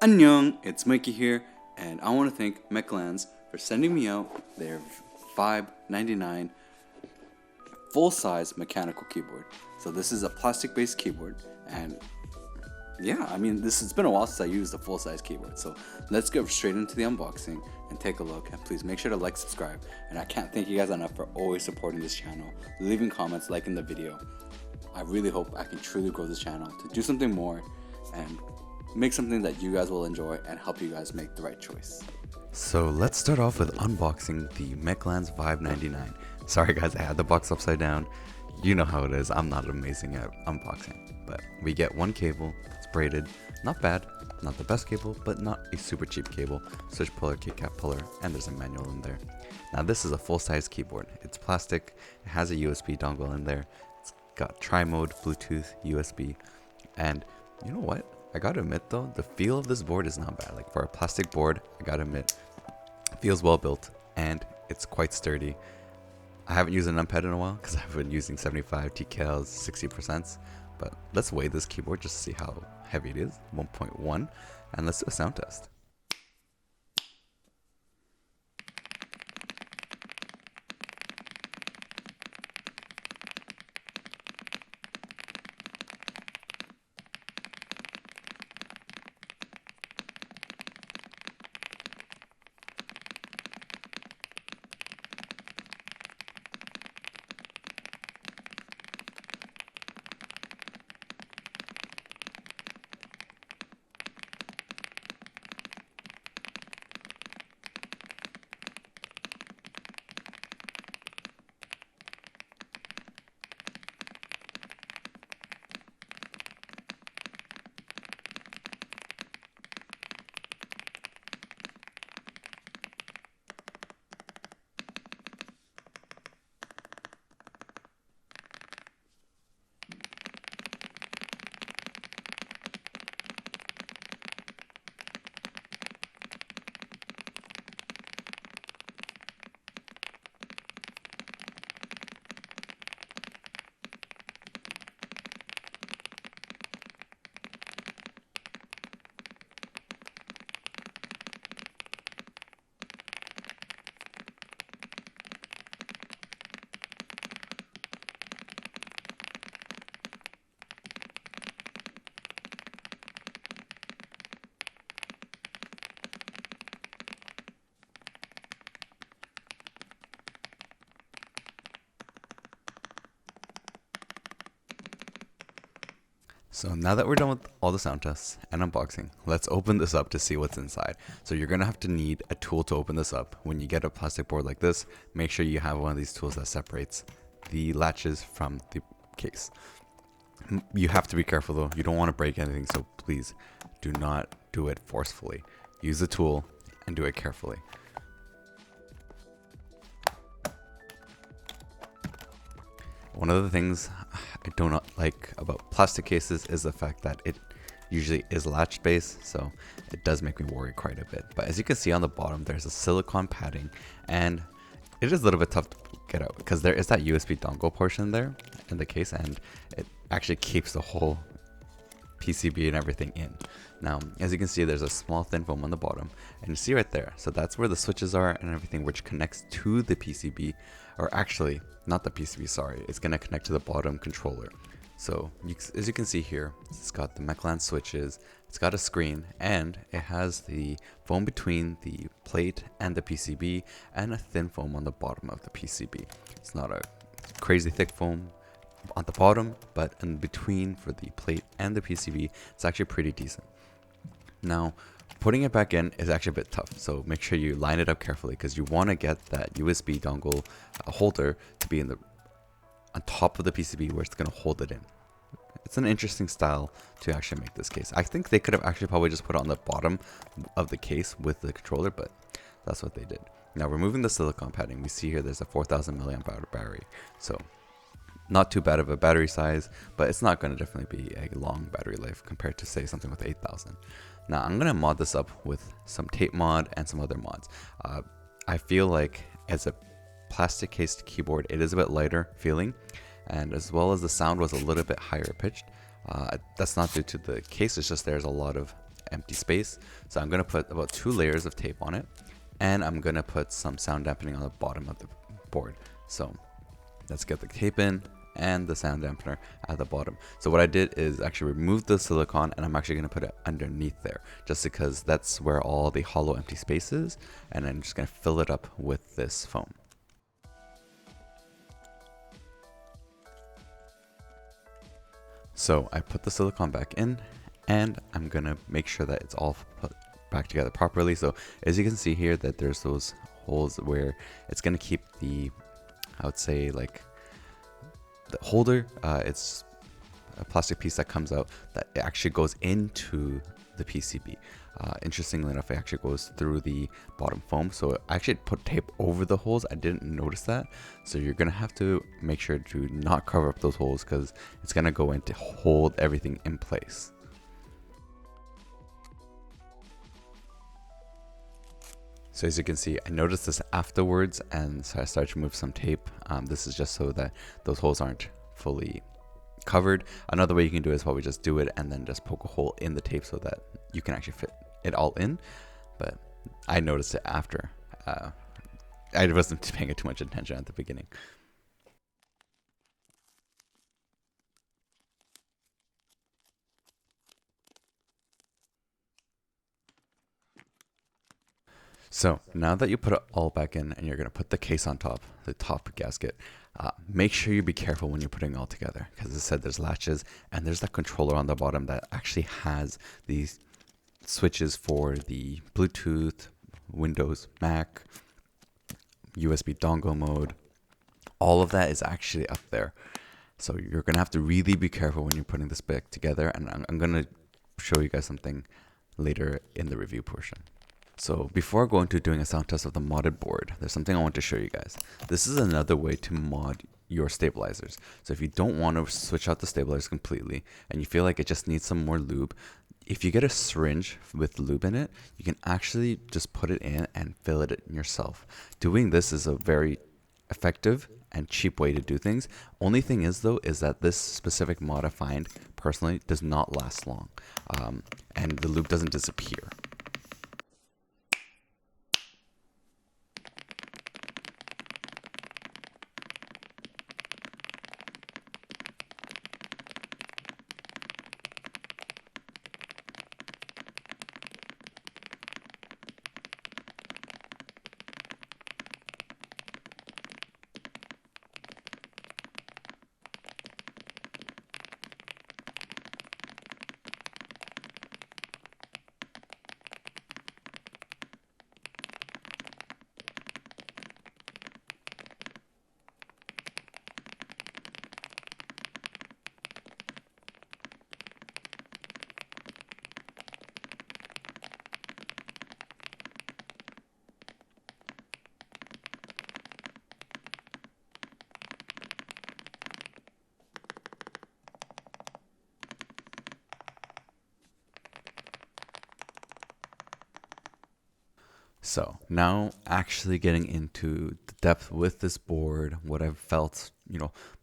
Annyeong, it's Mikey here, and I want to thank Mechlands for sending me out their Vibe99 full-size mechanical keyboard. So this is a plastic-based keyboard, and yeah, I mean, it's been a while since I used a full-size keyboard, so let's get straight into the unboxing and take a look. And please make sure to like, subscribe, and I can't thank you guys enough for always supporting this channel, leaving comments, liking the video. I really hope I can truly grow this channel to do something more and make something that you guys will enjoy and help you guys make the right choice. So let's start off with unboxing the Mechlands Vibe99. Sorry guys, I had the box upside down. You know how it is, I'm not amazing at unboxing. But we get one cable, it's braided, not bad, not the best cable, but not a super cheap cable. Switch puller, keycap puller, and there's a manual in there. Now this is a full-size keyboard. It's plastic, it has a USB dongle in there. It's got tri-mode, Bluetooth, USB, and you know what? I gotta admit though, the feel of this board is not bad. Like for a plastic board, I gotta admit, it feels well built and it's quite sturdy. I haven't used a Numpad in a while because I've been using 75 TKLs, 60%, but let's weigh this keyboard just to see how heavy it is, 1.1, and let's do a sound test. So now that we're done with all the sound tests and unboxing, let's open this up to see what's inside. So you're going to have to need a tool to open this up. When you get a plastic board like this, make sure you have one of these tools that separates the latches from the case. You have to be careful though. You don't want to break anything, so please do not do it forcefully. Use the tool and do it carefully. One of the things I do not like about plastic cases is the fact that it usually is latch based, so it does make me worry quite a bit. But as you can see on the bottom, there's a silicone padding, and it is a little bit tough to get out because there is that USB dongle portion there in the case, and it actually keeps the whole PCB and everything in. Now, as you can see, there's a small thin foam on the bottom, and you see right there, so that's where the switches are and everything, which connects to the PCB, or actually not the PCB, sorry, it's going to connect to the bottom controller. So as you can see here, it's got the Mechlands switches, it's got a screen, and it has the foam between the plate and the PCB, and a thin foam on the bottom of the PCB. It's not a crazy thick foam on the bottom, but in between for the plate and the PCB, it's actually pretty decent. Now, putting it back in is actually a bit tough, so make sure you line it up carefully because you want to get that USB dongle holder to be on top of the PCB where it's going to hold it in. It's an interesting style to actually make this case. I think they could have actually probably just put it on the bottom of the case with the controller, but that's what they did. Now, removing the silicone padding, we see here there's a 4000 milliamp hour battery, so not too bad of a battery size, but it's not going to definitely be a long battery life compared to say something with 8000. Now I'm going to mod this up with some tape mod and some other mods. I feel like as a plastic cased keyboard, it is a bit lighter feeling, and as well as the sound was a little bit higher pitched. That's not due to the case, it's just there's a lot of empty space. So I'm going to put about 2 layers of tape on it, and I'm going to put some sound dampening on the bottom of the board. So let's get the tape in and the sound dampener at the bottom. So what I did is actually remove the silicone, and I'm actually going to put it underneath there, just because that's where all the hollow empty space is, and I'm just going to fill it up with this foam. So I put the silicone back in, and I'm going to make sure that it's all put back together properly. So as you can see here, that there's those holes where it's going to keep the, I would say, like, the holder. It's a plastic piece that comes out that actually goes into the PCB. Interestingly enough, it actually goes through the bottom foam. So I actually put tape over the holes. I didn't notice that. So you're going to have to make sure to not cover up those holes, because it's going to go in to hold everything in place. So as you can see, I noticed this afterwards, and so I started to remove some tape. This is just so that those holes aren't fully covered. Another way you can do it is probably just do it and then just poke a hole in the tape so that you can actually fit it all in. But I noticed it after. I wasn't paying too much attention at the beginning. So now that you put it all back in, and you're going to put the case on top, the top gasket, make sure you be careful when you're putting it all together, because as I said, there's latches, and there's that controller on the bottom that actually has these switches for the Bluetooth, Windows, Mac, USB dongle mode. All of that is actually up there. So you're going to have to really be careful when you're putting this back together, and I'm going to show you guys something later in the review portion. So before going to doing a sound test of the modded board, there's something I want to show you guys. This is another way to mod your stabilizers. So if you don't want to switch out the stabilizers completely, and you feel like it just needs some more lube, if you get a syringe with lube in it, you can actually just put it in and fill it in yourself. Doing this is a very effective and cheap way to do things. Only thing is though, is that this specific mod I find personally does not last long, and the lube doesn't disappear. So now actually getting into the depth with this board, what I've felt,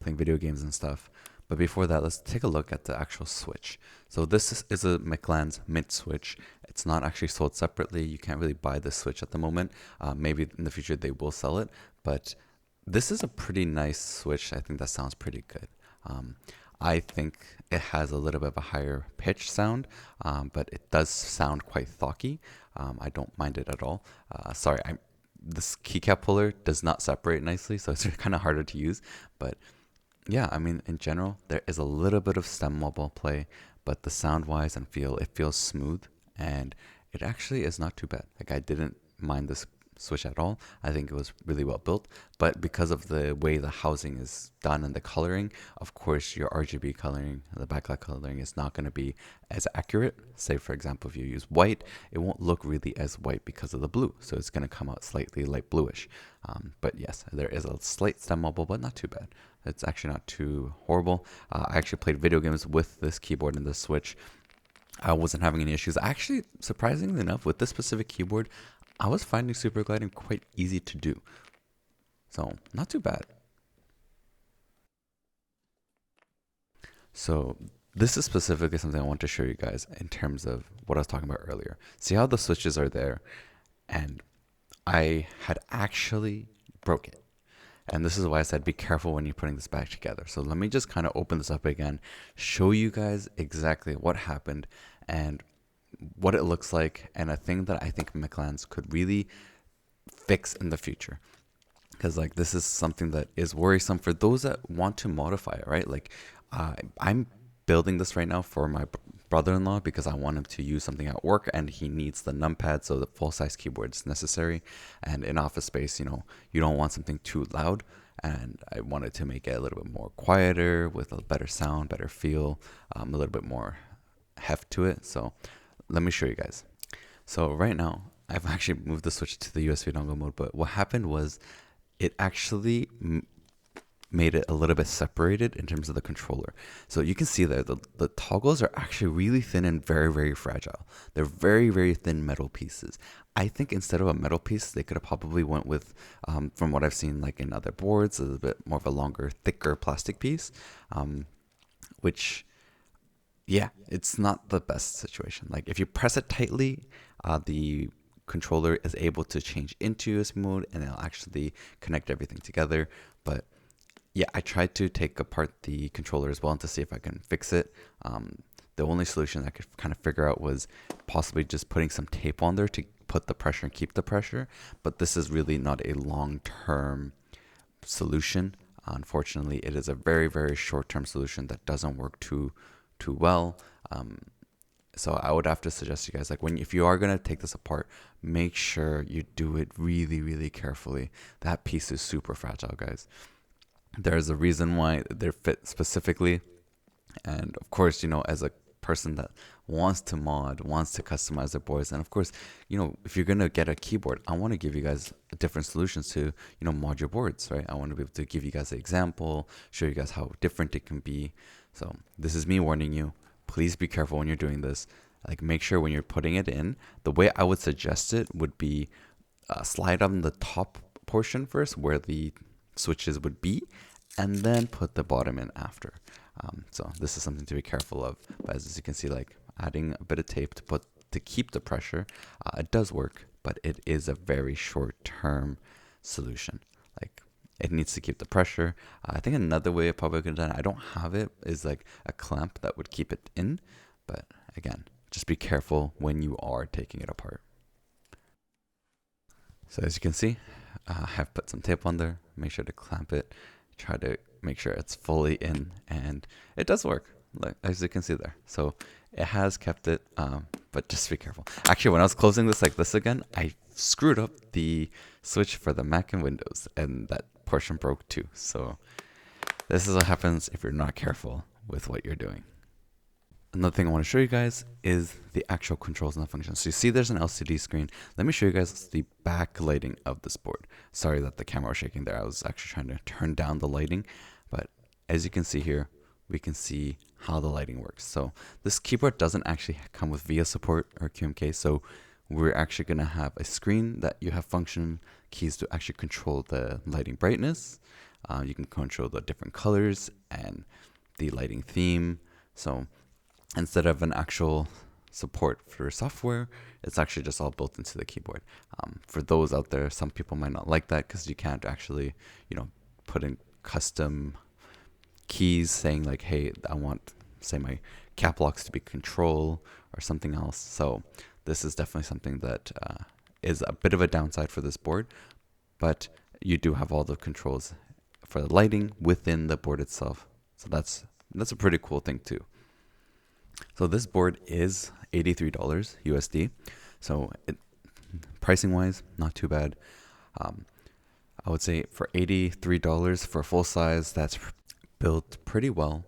playing video games and stuff. But before that, let's take a look at the actual switch. So this is a Mechlands Mint switch. It's not actually sold separately. You can't really buy this switch at the moment. Maybe in the future they will sell it. But this is a pretty nice switch. I think that sounds pretty good. I think it has a little bit of a higher pitch sound, but it does sound quite thocky. I don't mind it at all. Sorry, this keycap puller does not separate nicely, so it's kind of harder to use. But yeah, I mean, in general, there is a little bit of stem wobble play, but the sound-wise and feel, it feels smooth, and it actually is not too bad. Like, I didn't mind this switch at all. I think it was really well built, but because of the way the housing is done and the coloring, of course your RGB coloring, the backlight coloring, is not going to be as accurate. Say for example, if you use white, it won't look really as white because of the blue, so it's going to come out slightly light bluish. But yes, there is a slight stem wobble, but not too bad. It's actually not too horrible. I actually played video games with this keyboard and this switch. I wasn't having any issues. Actually, surprisingly enough, with this specific keyboard, I was finding super gliding quite easy to do. So, not too bad. So, this is specifically something I want to show you guys in terms of what I was talking about earlier. See how the switches are there, and I had actually broke it. And this is why I said be careful when you're putting this back together. So let me just kind of open this up again, show you guys exactly what happened and what it looks like, and a thing that I think Mechlands could really fix in the future. Because like this is something that is worrisome for those that want to modify it, right? Like I'm building this right now for my brother-in-law because I want him to use something at work, and he needs the numpad, so the full-size keyboard is necessary. And in office space, you know, you don't want something too loud, and I wanted to make it a little bit more quieter with a better sound, better feel, a little bit more heft to it. So let me show you guys. So right now I've actually moved the switch to the USB dongle mode, but what happened was it actually made it a little bit separated in terms of the controller. So you can see there, the toggles are actually really thin and very, very fragile. They're very, very thin metal pieces. I think instead of a metal piece, they could have probably went with, from what I've seen like in other boards, a little bit more of a longer, thicker plastic piece, which, yeah, it's not the best situation. Like if you press it tightly, the controller is able to change into USB mode and it'll actually connect everything together. But yeah, I tried to take apart the controller as well to see if I can fix it. The only solution I could kind of figure out was possibly just putting some tape on there to put the pressure and keep the pressure. But this is really not a long-term solution. Unfortunately, it is a very, very short-term solution that doesn't work too well. So I would have to suggest you guys, like if you are gonna take this apart, make sure you do it really, really carefully. That piece is super fragile, guys. There's a reason why they're fit specifically. And of course, you know, as a person that wants to mod, wants to customize their boards, and of course, you know, if you're going to get a keyboard, I want to give you guys different solutions to, you know, mod your boards, right? I want to be able to give you guys an example, show you guys how different it can be. So this is me warning you. Please be careful when you're doing this. Like make sure when you're putting it in, the way I would suggest it would be slide on the top portion first where the switches would be, and then put the bottom in after. So this is something to be careful of. But as you can see, like adding a bit of tape to keep the pressure, it does work, but it is a very short-term solution. Like it needs to keep the pressure. I think another way it probably could have done, I don't have it, is like a clamp that would keep it in. But again, just be careful when you are taking it apart. So as you can see, I have put some tape on there. Make sure to clamp it. Try to make sure it's fully in, and it does work, like as you can see there. So it has kept it, but just be careful. Actually, when I was closing this like this again, I screwed up the switch for the Mac and Windows, and that portion broke too. So this is what happens if you're not careful with what you're doing. Another thing I want to show you guys is the actual controls and the functions. So you see there's an LCD screen. Let me show you guys the backlighting of this board. Sorry that the camera was shaking there. I was actually trying to turn down the lighting. But as you can see here, we can see how the lighting works. So this keyboard doesn't actually come with VIA support or QMK. So we're actually going to have a screen that you have function keys to actually control the lighting brightness. You can control the different colors and the lighting theme. So instead of an actual support for software, it's actually just all built into the keyboard. For those out there, some people might not like that because you can't actually, you know, put in custom keys saying like, hey, I want, say, my cap locks to be control or something else. So this is definitely something that is a bit of a downside for this board, but you do have all the controls for the lighting within the board itself. So that's a pretty cool thing too. So this board is $83 USD. So pricing wise, not too bad. I would say for $83 for full size, that's built pretty well.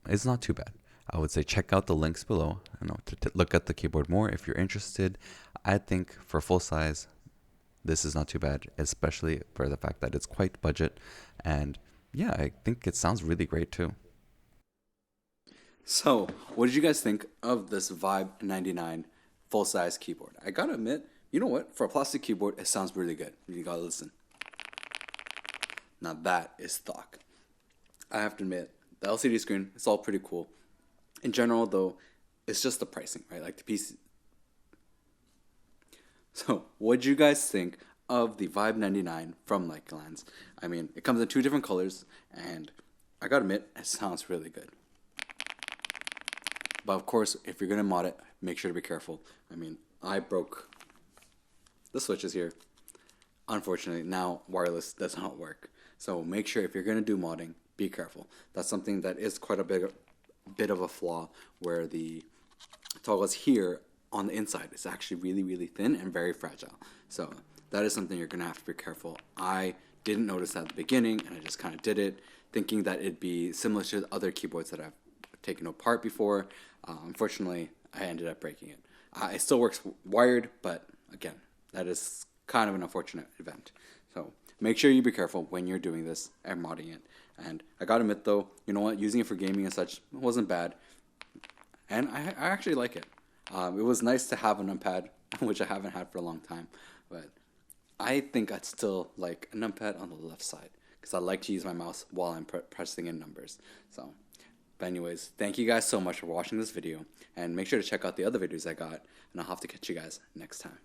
It's not too bad. I would say check out the links below, you know, to look at the keyboard more if you're interested. I think for full size, this is not too bad, especially for the fact that it's quite budget. And yeah, I think it sounds really great too. So, what did you guys think of this Vibe99 full-size keyboard? I gotta admit, you know what? For a plastic keyboard, it sounds really good. You gotta listen. Now that is Thock. I have to admit, the LCD screen, it's all pretty cool. In general, though, it's just the pricing, right? Like the piece. So, what do you guys think of the Vibe99 from Mechlands? I mean, it comes in 2 different colors, and I gotta admit, it sounds really good. But of course, if you're gonna mod it, make sure to be careful. I mean, I broke the switches here. Unfortunately, now wireless does not work. So make sure if you're gonna do modding, be careful. That's something that is quite a bit of a flaw, where the toggles here on the inside is actually really thin and very fragile. So that is something you're gonna have to be careful. I didn't notice that at the beginning, and I just kind of did it, thinking that it'd be similar to the other keyboards that I've taken apart before. Unfortunately, I ended up breaking it. It still works wired, but again, that is kind of an unfortunate event. So make sure you be careful when you're doing this and modding it. And I gotta admit though, you know what, using it for gaming and such wasn't bad. And I actually like it. It was nice to have a numpad, which I haven't had for a long time. But I think I'd still like a numpad on the left side, because I like to use my mouse while I'm pressing in numbers. So, but anyways, thank you guys so much for watching this video, and make sure to check out the other videos I got, and I'll have to catch you guys next time.